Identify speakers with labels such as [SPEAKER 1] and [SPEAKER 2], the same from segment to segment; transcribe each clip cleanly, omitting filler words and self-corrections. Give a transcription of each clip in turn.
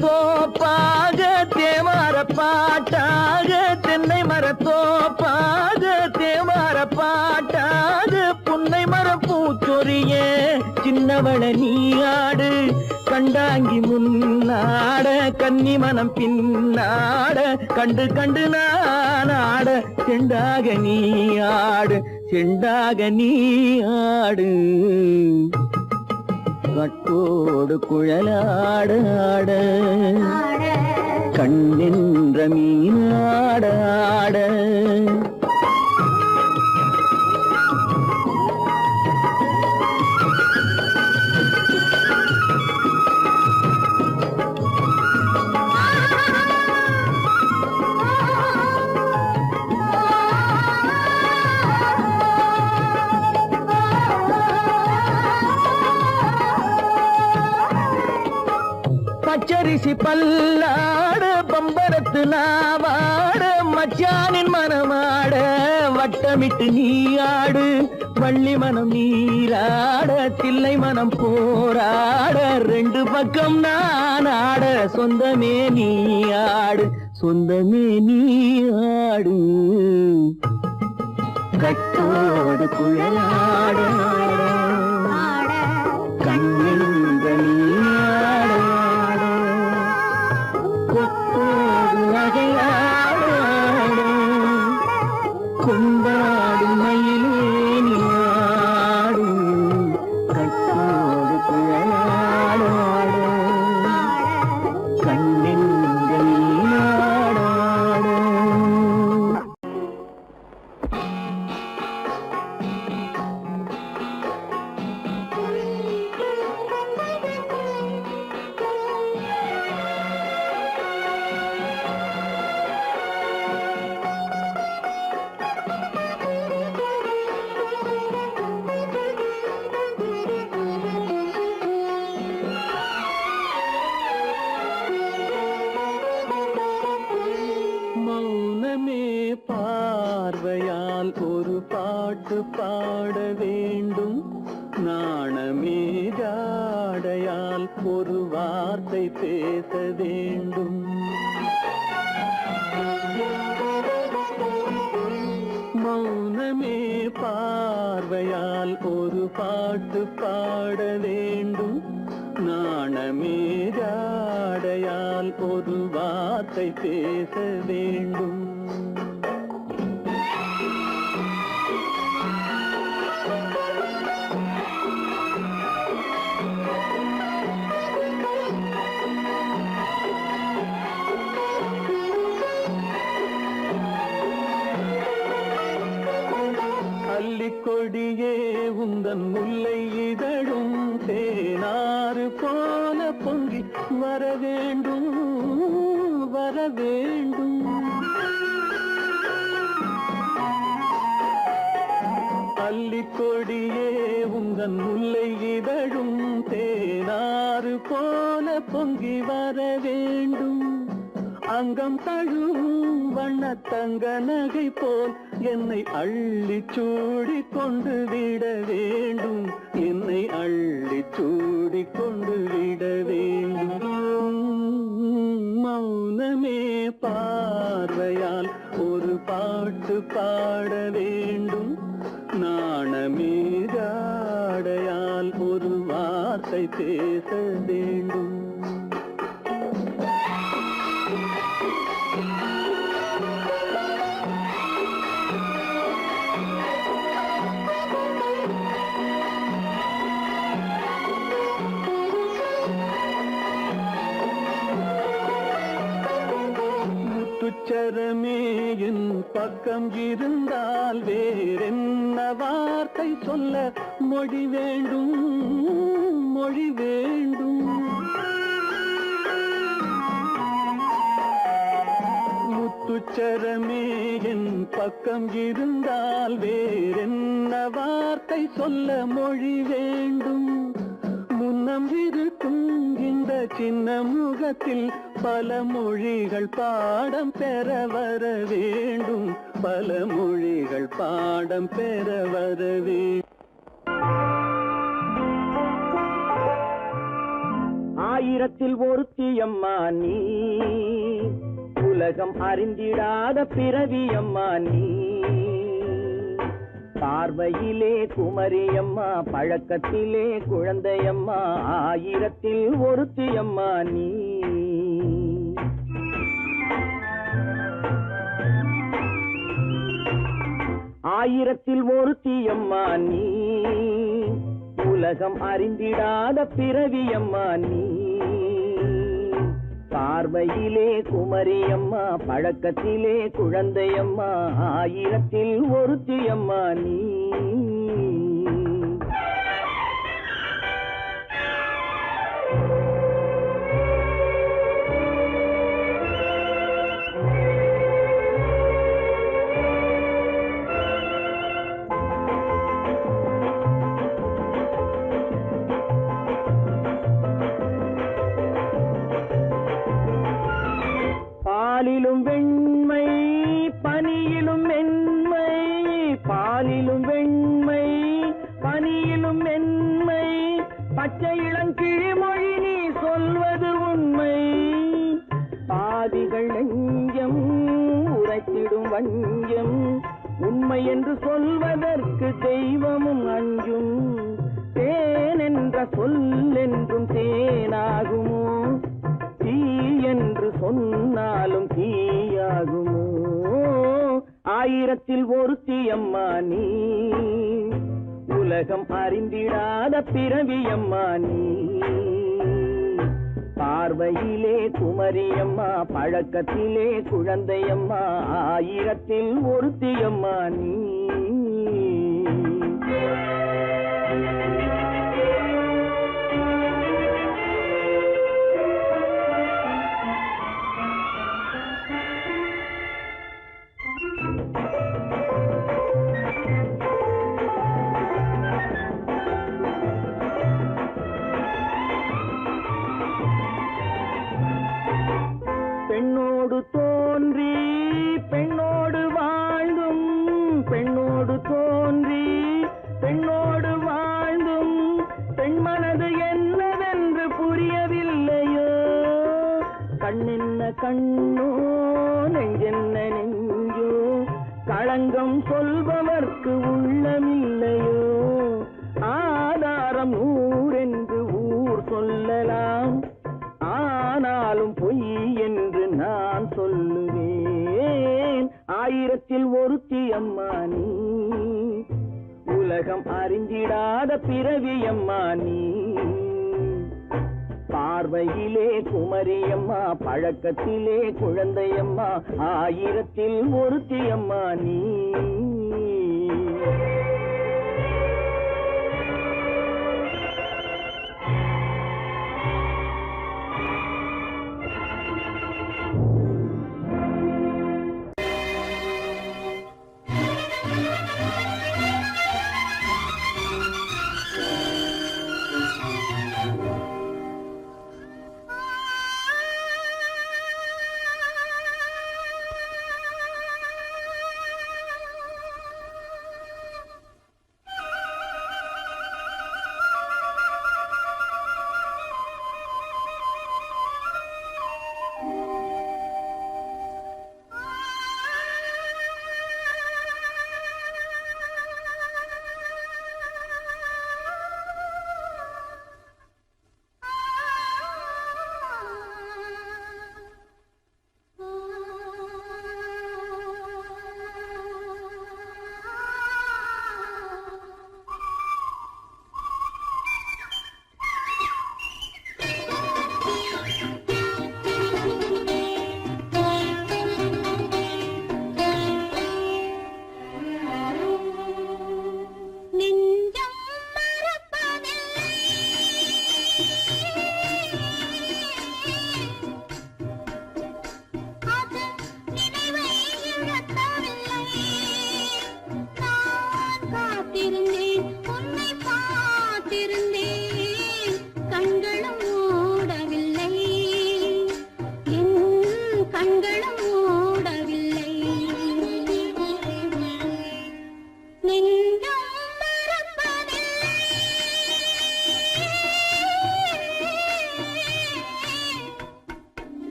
[SPEAKER 1] தோப்பாக தேவார பாட்டாக தென்னை மரத்தோப்பாக தேவார பாட்டாக புன்னை மரம் பூச்சொரிய சின்னவள நீயாடு கண்டாங்கி முன்னாட கன்னி மனம் பின்னாட கண்டு கண்டு நானாட செண்டாக நீயாடு செண்டாக நீயாடு கட்டோடு குழலாட ஆட கண்ணின்ற மீனாட ஆட பச்சரிசி பல்லாட பம்பரத்து நாவாட மச்சானின் மனமாட வட்டமிட்டு நீயாடு வள்ளி மனம் நீராட தில்லை மனம் போராட ரெண்டு பக்கம் நான் ஆட சொந்தமே நீயாடு சொந்தமே நீயாடு கட்டோடு குழலாட கண்ணின்ற நீயாட கொண்டாடு மயிலேனியாடு கட்டோடு குழலாட கண்ணின்ற நீயாட பார்வையால் ஒரு பாட்டு பாட வேண்டும் நாணமே ஜாடையால் ஒரு வார்த்தை பேச வேண்டும் மௌனமே பார்வையால் ஒரு பாட்டு பாட வேண்டும் நாணமே ஜாடையால் ஒரு வார்த்தை பேச வேண்டும் கொடியே உந்தன் முல்லை இதழும் தேனாறு போல பொங்கி வர வேண்டும் வர வேண்டும் அல்லிக்கொடியே உந்தன் முல்லை இதழும் தேனாறு போல பொங்கி வர வேண்டும் அங்கம் தழுவும் வண்ணத்தங்க நகை போல் என்னை அள்ளி சூடி கொண்டு விட வேண்டும் என்னை அள்ளி சூடி கொண்டு விட வேண்டும் மௌனமே பார்வையால் ஒரு பாட்டு பாட வேண்டும் நாணமே ஜாடையால் ஒரு வார்த்தை பேச வேண்டும் முத்துச்சரமே என் பக்கம் இருந்தால் வேறென்ன வார்த்தை சொல்ல மொழி வேண்டும் மொழி வேண்டும் முத்துச்சரமே என் பக்கம் இருந்தால் வேறென்ன வார்த்தை சொல்ல மொழி வேண்டும் முன்னம் இருக்கும் இந்த சின்ன முகத்தில் பல மொழிகள் பாடம் பெற வர வேண்டும் பல மொழிகள் பாடம் பெற வர வேண்டும்
[SPEAKER 2] ஆயிரத்தில் ஒருத்தியம்மா நீ, உலகம் அறிந்திடாத பிறவியம்மா நீ. பார்வையிலே குமரியம்மா, பழக்கத்திலே குழந்தையம்மா, ஆயிரத்தில் ஒருத்தியம்மா நீ. ஆயிரத்தில் ஒருத்தியம்மா நீ, உலகம் அறிந்திடாத பிறவியம்மா நீ. பார்வையிலே குமரியம்மா, பழக்கத்திலே குழந்தையம்மா, ஆயிரத்தில் ஒருத்தியம்மா நீ. பாலிலும் வெண்மை பனியிலும் மென்மை, பாலிலும் வெண்மை பனியிலும் மென்மை, பச்சை இளங்கிழிமொழி நீ சொல்வது உண்மை. பாதிகள் நெஞ்சம் உரைத்திடும் வஞ்சம், உண்மை என்று சொல்வதற்கு தெய்வமும் அஞ்சும். தேன் என்ற சொல் என்றும் தேனாகுமோ, தீ என்று சொன்னாலும் தீயாகுமோ. ஆயிரத்தில் ஒருத்தியம்மா நீ, உலகம் அறிந்திடாத பிறவியம்மா நீ. பார்வையிலே குமரியம்மா, பழக்கத்திலே குழந்தையம்மா, ஆயிரத்தில் ஒருத்தியம்மா நீ. பெண்ணோடு தோன்றி பெண்ணோடு வாழ்ந்தும், பெண்ணோடு தோன்றி பெண்ணோடு வாழ்ந்தும், பெண்மனது என்னவென்று புரியவில்லையோ. கண்ணென்ன கண்ணோ, நெஞ்சென்ன நெஞ்சோ, களங்கம் சொல்பவர்க்கு உள்ளமில்லையோ. ஆதாரம் நூறென்று ஊர் சொல்லலாம், ஆனாலும் பொய் என்று நான் சொல்லுவேன். ஆயிரத்தில் ஒருத்தியம்மா நீ, உலகம் அறிந்திடாத பிறவியம்மா நீ. பார்வையிலே குமரியம்மா, பழக்கத்திலே குழந்தையம்மா, ஆயிரத்தில் ஒருத்தியம்மா நீ.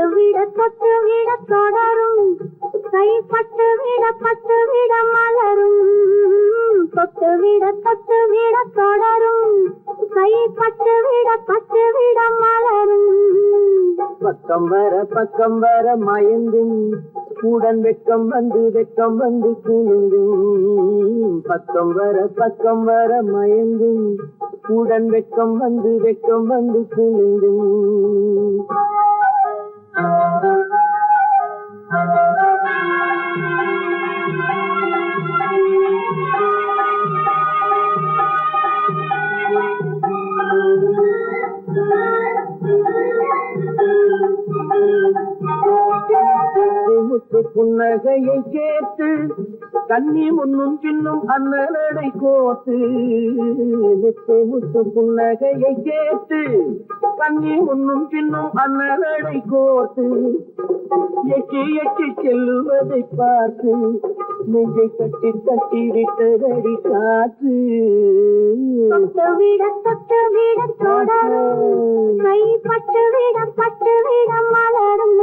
[SPEAKER 3] தொட்டுவிட தொடரும் கைப்பட்டுவிட மலரும் தொட்டுவிட தொடரும் கைப்பட்டுவிட மலரும்
[SPEAKER 2] பக்கம் வர மயங்கும் உடன் வெக்கம் வந்து குலுங்கும் பக்கம் வர மயங்கும் உடன் வெக்கம் வந்து குலுங்கும் முத்து புன்னகையை கேட்டு கண்ணி முன்னும் பின்னும் அண்ணனடை கோத்து முத்து புன்னகையை கேட்டு கண்ணி முன்னும் பின்னும் அண்ணனடை கோத்து எட்டி செல்லுவதை பார்த்து நெஞ்சை கட்டி விட்டதடி காற்று
[SPEAKER 3] தொட்டுவிட தொடரும் கைப்பட்டுவிட மலரும்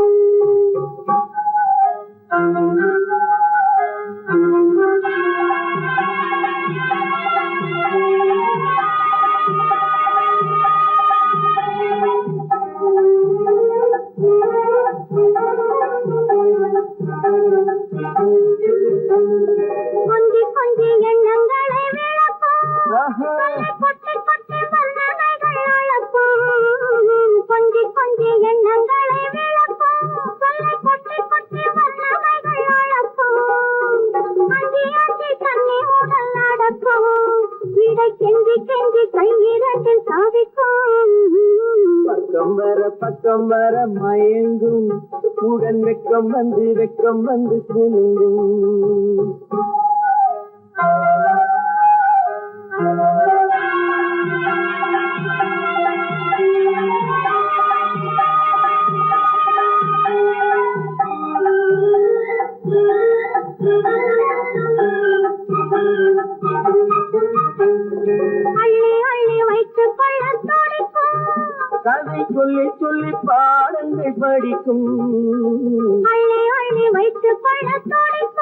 [SPEAKER 3] கொஞ்சி எண்ணங்களை விளக்கும் கொட்டி வல்லவைகள் அழக்கும் கொஞ்சி எண்ணங்களை விளக்கும் கொட்டி வல்லவைகள் அழக்கும் அஞ்சி தண்ணி உடல் நடக்கும் இடை கெஞ்சி கையிரண்டில் சாதிக்கும்
[SPEAKER 2] பக்கம் வர மயங்கும் உடன் வெக்கம் வந்து குலுங்கும்
[SPEAKER 3] அள்ளி வைத்து கொள்ள துடிக்கும்
[SPEAKER 2] கதை சொல்லி பாடங்கள் படிக்கும்
[SPEAKER 3] அள்ளி வைத்து கொள்ள துடிக்கும்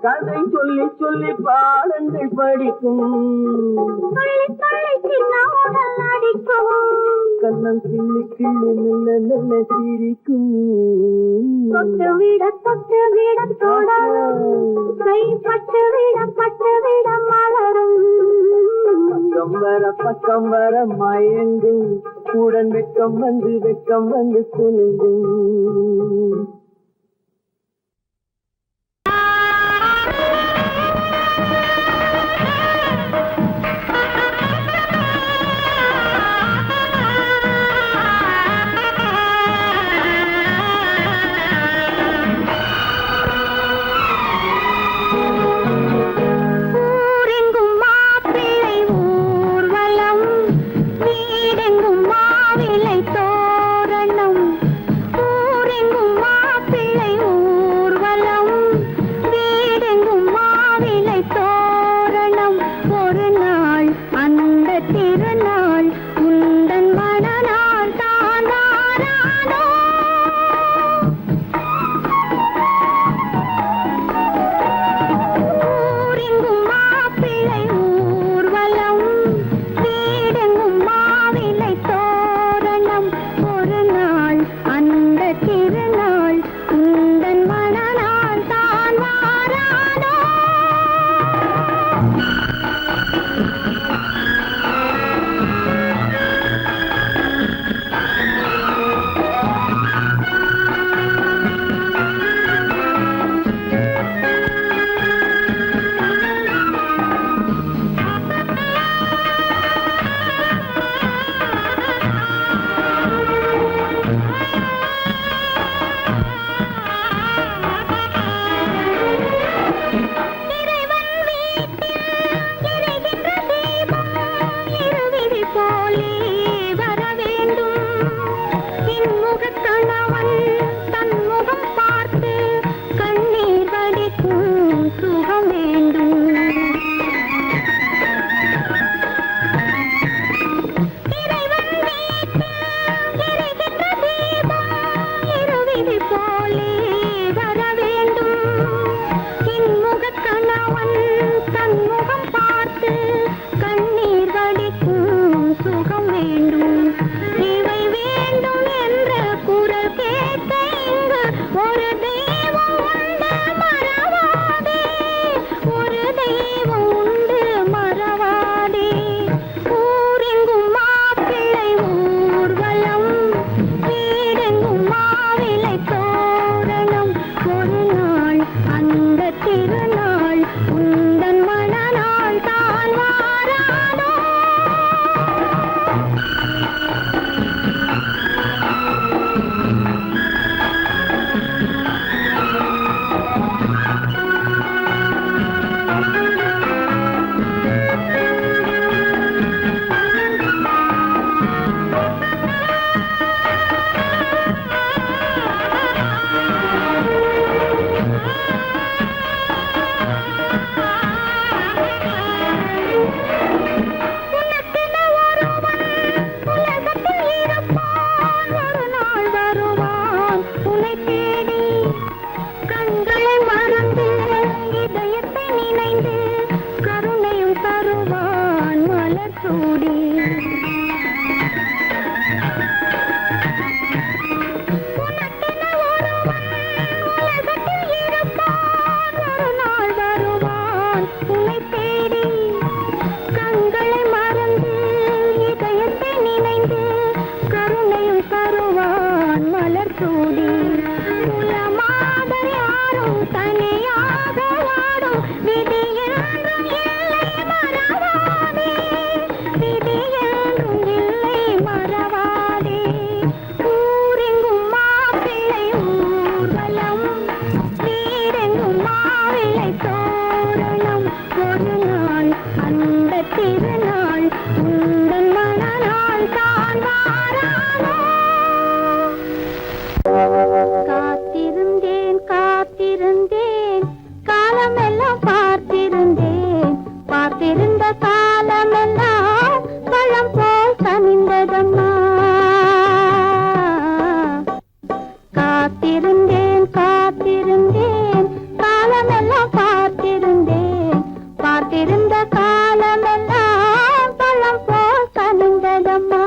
[SPEAKER 2] கதை சொல்லி பாடங்கள் படிக்கும்
[SPEAKER 3] சொல்லி சின்ன உடல் அடிக்கும்
[SPEAKER 2] கண்ணம் நல்ல சிரிக்கும்
[SPEAKER 3] தொட்டுவிட தொடரும் கைப்பட்டுவிட மலரும்
[SPEAKER 2] பக்கம் வர மயங்கும் உடன் வெக்கம் வந்து குலுங்கும்
[SPEAKER 3] வீடெங்கும் மாவிலை தோரணம் ஊரெங்கும் சூடி உலமாக யாரும் தனியாக வாடும் விதி என்றும் இல்லை மறவாதே விதி என்றும் இல்லை மறவாதே ஊரெங்கும் மாப்பிள்ளை ஊர்வலம் வீடெங்கும் மாவிளை தோரணம் ஒரு நாள் அந்த திருநாள் உந்தன் மனநாள் தான் வாரானோ காத்திருந்தேன் காத்திருந்தேன் காலமெல்லாம் பார்த்திருந்தேன் பார்த்திருந்த காலமெல்லாம் பழம் போல் கனிந்ததம்மா காத்திருந்தேன் காத்திருந்தேன் காலமெல்லாம் பார்த்திருந்தேன் பார்த்திருந்த காலமெல்லாம் பழம் போல் கனிந்ததம்மா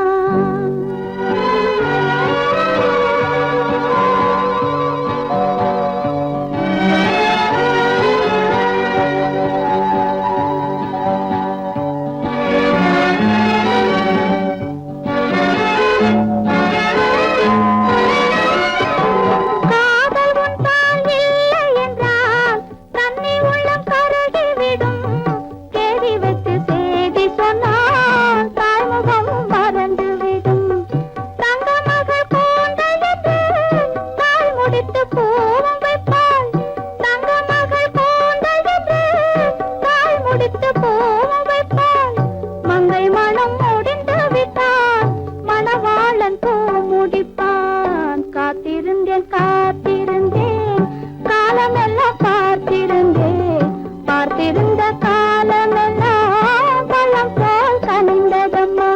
[SPEAKER 3] காதல் உன்பால் இல்லை என்றால் தன்னை உள்ளம் கருகிவிடும் தேடி வைத்து செய்தி சொன்னால் தாய்முகம் மறந்துவிடும் தங்க மகள் கூந்தலிட்டு தாய் முடித்து பூவும் வைப்பாள் தங்க மகள் கூந்தலிட்டு தாய் முடித்து பூவும் வைப்பாள் மங்கை மனம் முடிந்து விட்டான் மணவாளன் பூ முடிப்பான் காத்திருந்தேன் காத்திருந்தேன் காலமெல்லாம் பார்த்திருந்தேன் பார்த்திருந்த காலமெல்லாம் பழம் போல் கனிந்ததம்மா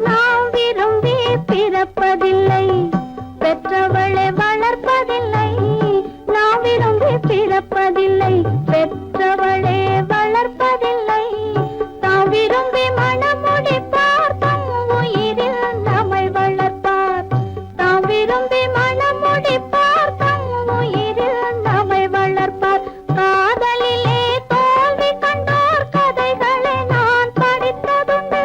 [SPEAKER 3] நாம் விரும்பி பிறப்பதில்லை பெற்றவளை வளர்ப்பதில்லை நாம் விரும்பி பிறப்பதில்லை பெற்றவளே வளர்ப்பதில்லை தாம் விரும்பி மணமுடிப்பார் தம் உயிரில் நம்மை வளர்ப்பார் தாம் விரும்பி மணமுடிப்பார் தம் உயிரில் நம்மை வளர்ப்பார் காதலிலே தோல்வி கண்டோர் கதைகளை நான் படித்ததுண்டு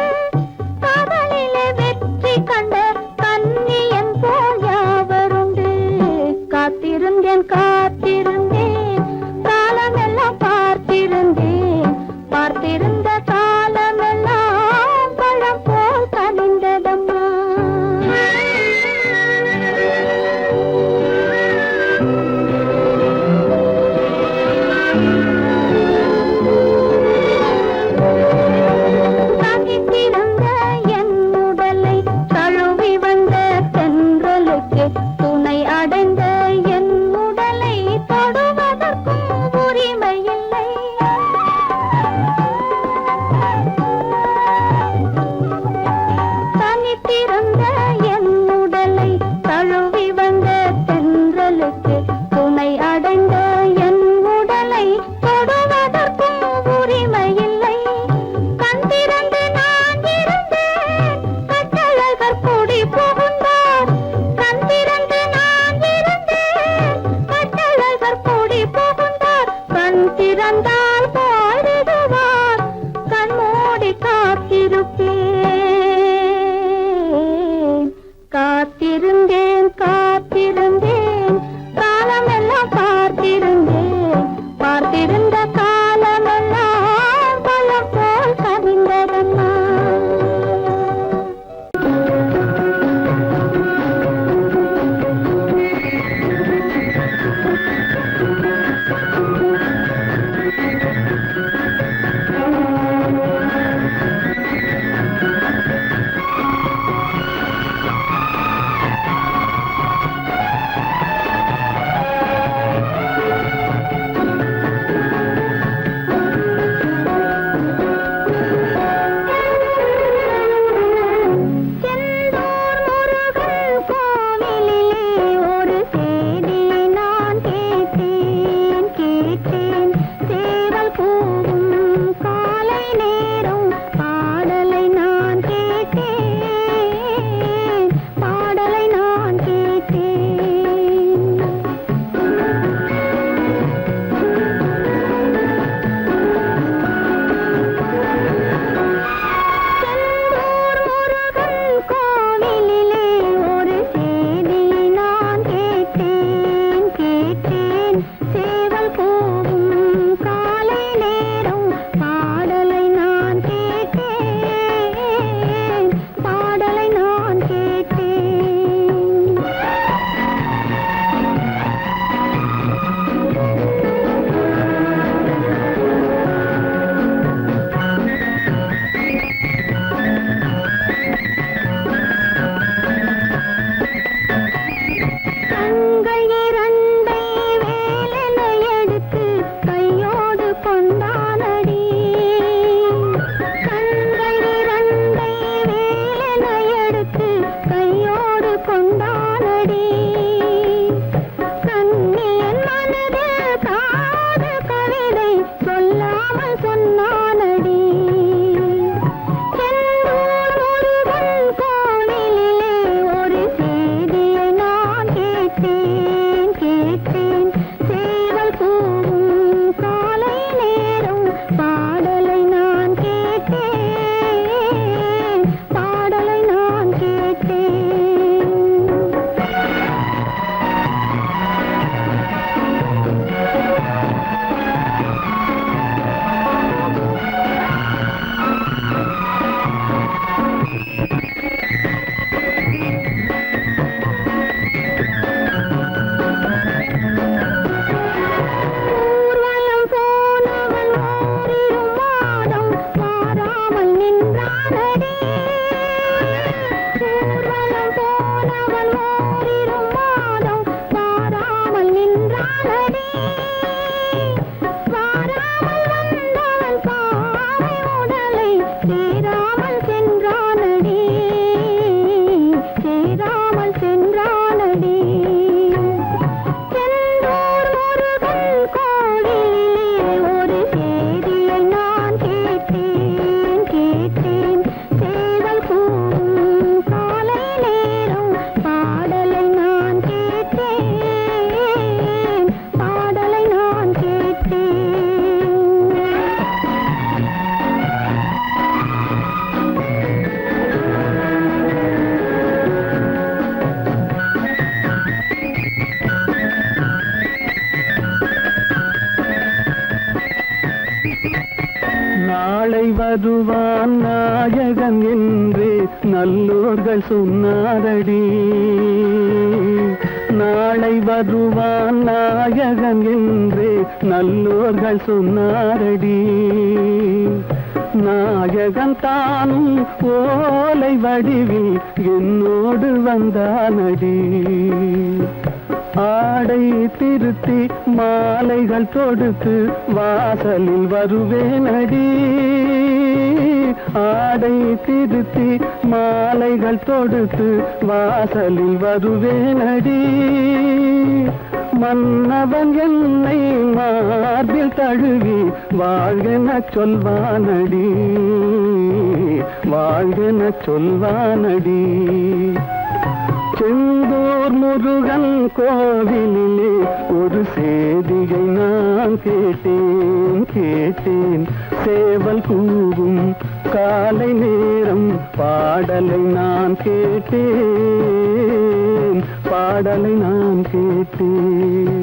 [SPEAKER 3] காதலிலே வெற்றி கண்ட கன்னியன் போல் யாவருண்டு காத்திருந்தேன் காத்திருந்தேன் காலமெல்லாம் பார்த்திருந்தேன் பார்த்திருந்த காலமெல்லாம் பழம் போல் கனிந்ததம்மா தனித்திருந்த என் உடலை தழுவி வந்த தென்றலுக்கு துணை அடைந்த என் உடலை தொடுவதற்கும் உரிமை இல்லை தனித்திருந்த என் உடலை தழுவி வந்த தென்றலுக்கு துணை அடைந்த என் உடலை தொடுவதற்கும் உரிமை இல்லை கண் திறந்து நான் இருந்தேன் கட்டழகர் கூடி புகுந்தார் கண் திறந்து நான் இருந்தேன் கட்டழகர் கூடி புகுந்தார் கண் திறந்தால் போய்விடுவார் கண் மூடி காத்திருப்பேன் காத்திருந்தேன் காத்திருந்தேன் காலமெல்லாம் பார்த்திருந்தேன் பார்த்திருந்த காலமெல்லாம் பழம் போல் கனிந்ததம்மா
[SPEAKER 1] நாளை வருவான் நாயகன் என்று நல்லோர்கள் சொன்னாரடி. நாளை வருவான் நாயகன் என்று நல்லோர்கள் சொன்னாரடி. நாயகன் தானும் ஓலை வடிவில் என்னோடு வந்தானடி. ஆடை திருத்தி மாலைகள் தொடுத்து வாசலில் வருவேனடி. ஆடை திருத்தி மாலைகள் தொடுத்து வாசலில் வருவேனடி. மன்னவன் என்னை மார்பில் தழுவி வாழ்கென சொல்வானடி. வாழ்கென சொல்வானடி. செந்தூர் முருகன் கோவிலிலே ஒரு சேதியை நான் கேட்டேன். சேவல் கூவும் காலை நேரம் பாடலை நான் கேட்டேன். பாடலை நான் கேட்டேன்.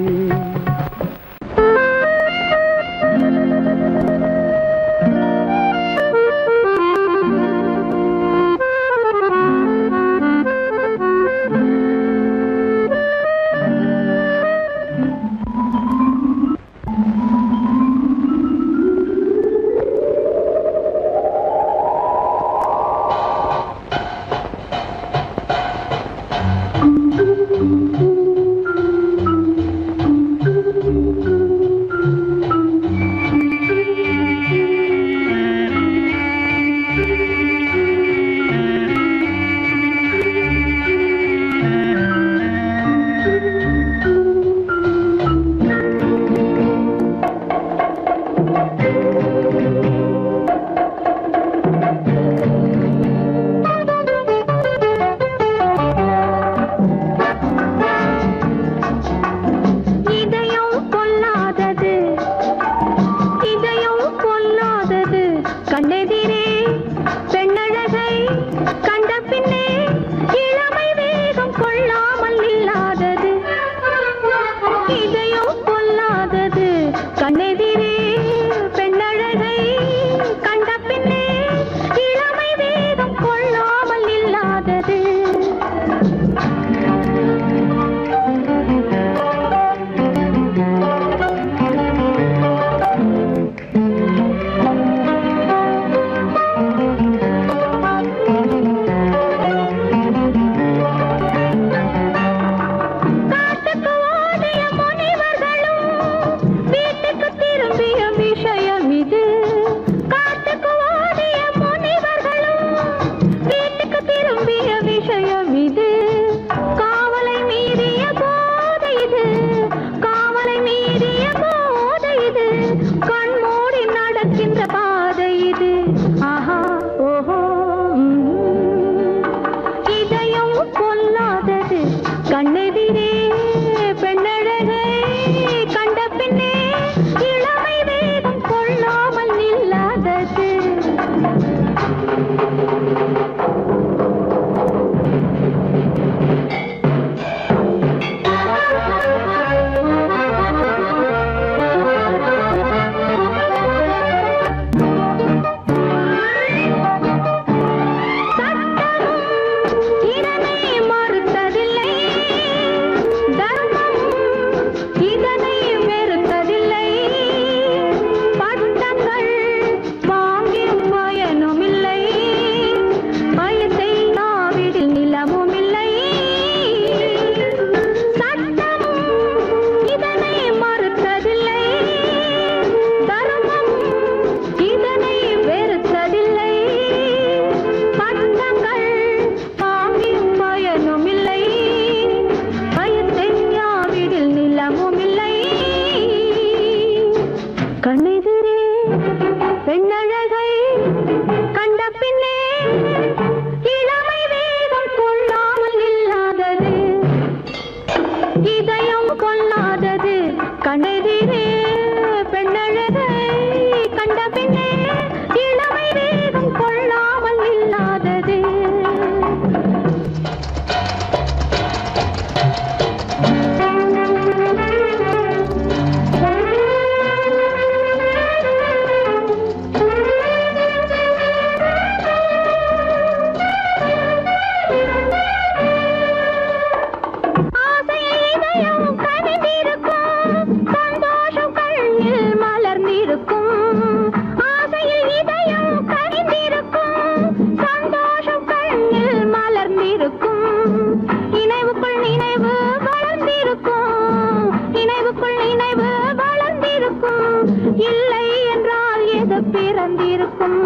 [SPEAKER 3] இல்லை என்றால் எது பிறந்திருக்கும்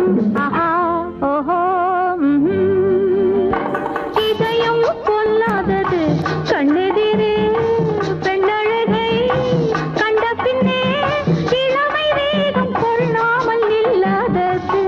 [SPEAKER 3] ஆஹா ஓஹோ இதயம் கொல்லாதது கண்ணெதிரே பெண்ணழகை கண்ட பின்னே இளமை வேகம் கொள்ளாமல் இல்லாதது